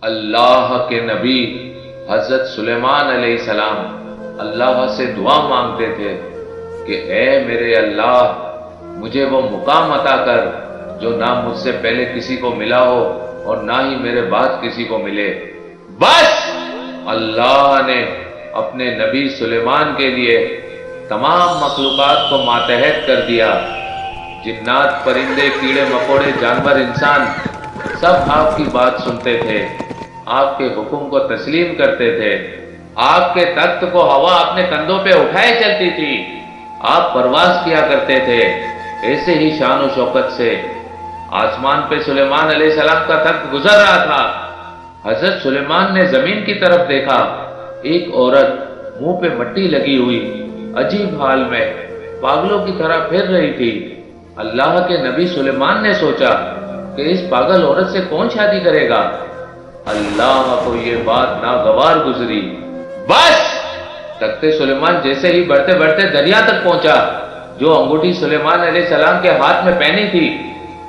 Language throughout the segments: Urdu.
اللہ کے نبی حضرت سلیمان علیہ السلام اللہ سے دعا مانگتے تھے کہ اے میرے اللہ، مجھے وہ مقام عطا کر جو نہ مجھ سے پہلے کسی کو ملا ہو اور نہ ہی میرے بعد کسی کو ملے۔ بس اللہ نے اپنے نبی سلیمان کے لیے تمام مخلوقات کو ماتحت کر دیا۔ جنات، پرندے، کیڑے مکوڑے، جانور، انسان سب آپ کی بات سنتے تھے، آپ کے حکم کو تسلیم کرتے تھے۔ آپ کے تخت کو ہوا اپنے کندھوں پہ اٹھائے چلتی تھی، آپ پرواز کیا کرتے تھے ایسے ہی شان و شوکت سے۔ آسمان پہ سلیمان علیہ السلام کا تخت گزر رہا تھا۔ حضرت سلیمان نے زمین کی طرف دیکھا، ایک عورت منہ پہ مٹی لگی ہوئی عجیب حال میں پاگلوں کی طرح پھر رہی تھی۔ اللہ کے نبی سلیمان نے سوچا کہ اس پاگل عورت سے کون شادی کرے گا؟ اللہ کو یہ بات ناگوار گزری۔ بس تخت سلیمان جیسے ہی بڑھتے بڑھتے دریا تک پہنچا۔ جو انگوٹھی سلیمان علیہ السلام کے ہاتھ میں پہنی تھی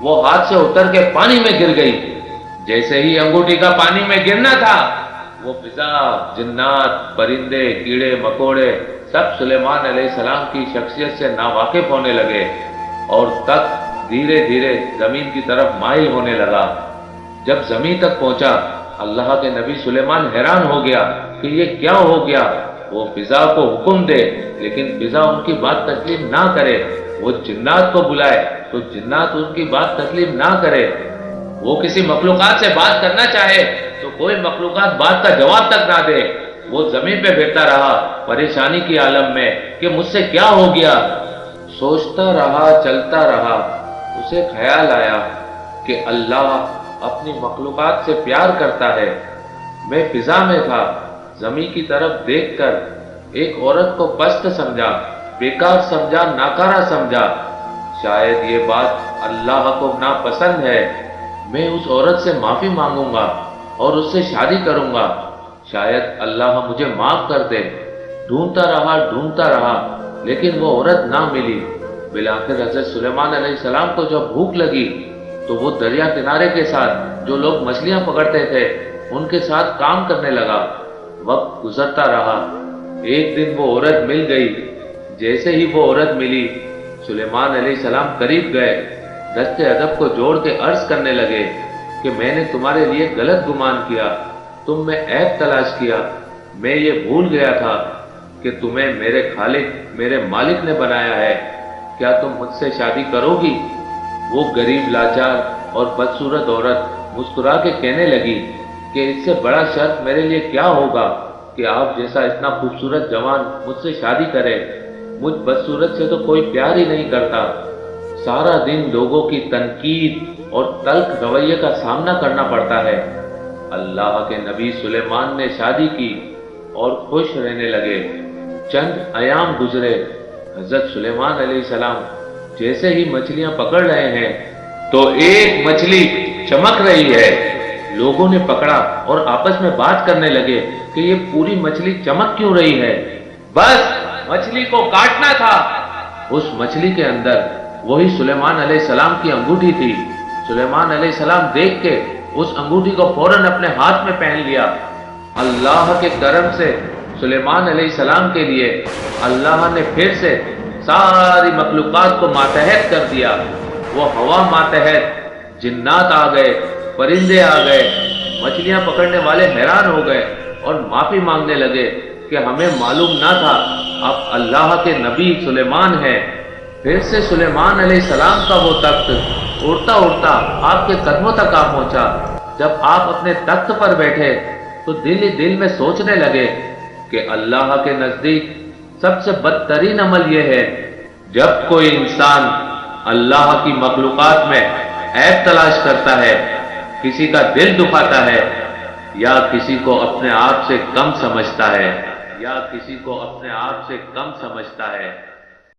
وہ ہاتھ سے اتر کے پانی میں گر گئی۔ جیسے ہی انگوٹھی کا پانی میں گرنا تھا، وہ فضا، جنات، پرندے، کیڑے مکوڑے سب سلیمان علیہ السلام کی شخصیت سے ناواقف ہونے لگے اور تخت دھیرے دھیرے زمین کی طرف مائل ہونے لگا۔ جب زمین تک پہنچا، اللہ کے نبی سلیمان حیران ہو گیا کہ یہ کیا ہو گیا۔ وہ فضا کو حکم دے لیکن فضا ان کی بات تسلیم نہ کرے، وہ جنات کو بلائے تو جنات ان کی بات تسلیم نہ کرے، وہ کسی مخلوقات سے بات کرنا چاہے تو کوئی مخلوقات بات کا جواب تک نہ دے۔ وہ زمین پہ پھرتا رہا پریشانی کی عالم میں کہ مجھ سے کیا ہو گیا۔ سوچتا رہا، چلتا رہا، اسے خیال آیا کہ اللہ اپنی مخلوقات سے پیار کرتا ہے۔ میں فضا میں تھا، زمین کی طرف دیکھ کر ایک عورت کو پست سمجھا، بیکار سمجھا، ناکارہ سمجھا۔ شاید یہ بات اللہ کو ناپسند ہے، میں اس عورت سے معافی مانگوں گا اور اس سے شادی کروں گا، شاید اللہ مجھے معاف کر دے۔ ڈھونڈتا رہا لیکن وہ عورت نہ ملی۔ بالآخر حضرت سلیمان علیہ السلام کو جب بھوک لگی تو وہ دریا کنارے کے ساتھ جو لوگ مچھلیاں پکڑتے تھے ان کے ساتھ کام کرنے لگا۔ وقت گزرتا رہا، ایک دن وہ عورت مل گئی۔ جیسے ہی وہ عورت ملی، سلیمان علیہ السلام قریب گئے، دست ادب کو جوڑ کے عرض کرنے لگے کہ میں نے تمہارے لیے غلط گمان کیا، تم میں عیب تلاش کیا۔ میں یہ بھول گیا تھا کہ تمہیں میرے خالق، میرے مالک نے بنایا ہے۔ کیا تم مجھ سے شادی کرو گی؟ وہ غریب، لاچار اور بدصورت عورت مسکرا کے کہنے لگی کہ اس سے بڑا شرط میرے لیے کیا ہوگا کہ آپ جیسا اتنا خوبصورت جوان مجھ سے شادی کرے۔ مجھ بدصورت سے تو کوئی پیار ہی نہیں کرتا۔ سارا دن لوگوں کی تنقید اور تلخ رویے کا سامنا کرنا پڑتا ہے۔ اللہ کے نبی سلیمان نے شادی کی اور خوش رہنے لگے۔ چند ایام گزرے، حضرت سلیمان علیہ السلام جیسے ہی مچھلیاں پکڑ رہے ہیں تو ایک مچھلی چمک رہی ہے۔ لوگوں نے پکڑا اور آپس میں بات کرنے لگے کہ یہ پوری مچھلی چمک کیوں رہی ہے؟ بس مچھلی کو کاٹنا تھا۔ اس مچھلی کے اندر وہی سلیمان علیہ السلام کی انگوٹھی تھی۔ سلیمان علیہ السلام دیکھ کے اس انگوٹھی کو فوراً اپنے ہاتھ میں پہن لیا۔ اللہ کے کرم سے سلیمان علیہ السلام کے لیے اللہ نے پھر سے ساری مخلوقات کو ماتحت کر دیا۔ وہ ہوا ماتحت، جنات آ گئے، پرندے آ گئے، مچھلیاں پکڑنے والے حیران ہو گئے اور معافی مانگنے لگے کہ ہمیں معلوم نہ تھا اب اللہ کے نبی سلیمان ہے۔ پھر سے سلیمان علیہ السلام کا وہ تخت اڑتا اڑتا آپ کے قدموں تک آ پہنچا۔ جب آپ اپنے تخت پر بیٹھے تو دل ہی دل میں سوچنے لگے کہ اللہ کے نزدیک سب سے بدترین عمل یہ ہے جب کوئی انسان اللہ کی مخلوقات میں عیب تلاش کرتا ہے، کسی کا دل دکھاتا ہے یا کسی کو اپنے آپ سے کم سمجھتا ہے۔